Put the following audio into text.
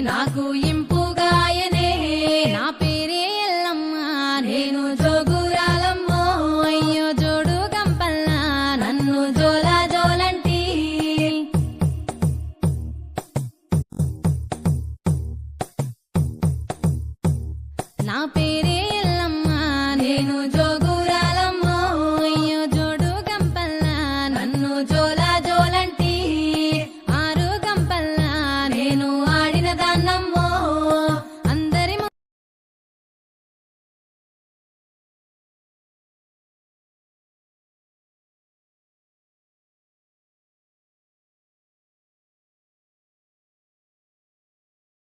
నాకు ఇంపుగాయనే. నా పేరే ఎల్లమ్మ నేను జోగురాలమ్మో, అయ్యో జోడు గంపల్లా నన్ను జోలా జోలంటి. నా పేరే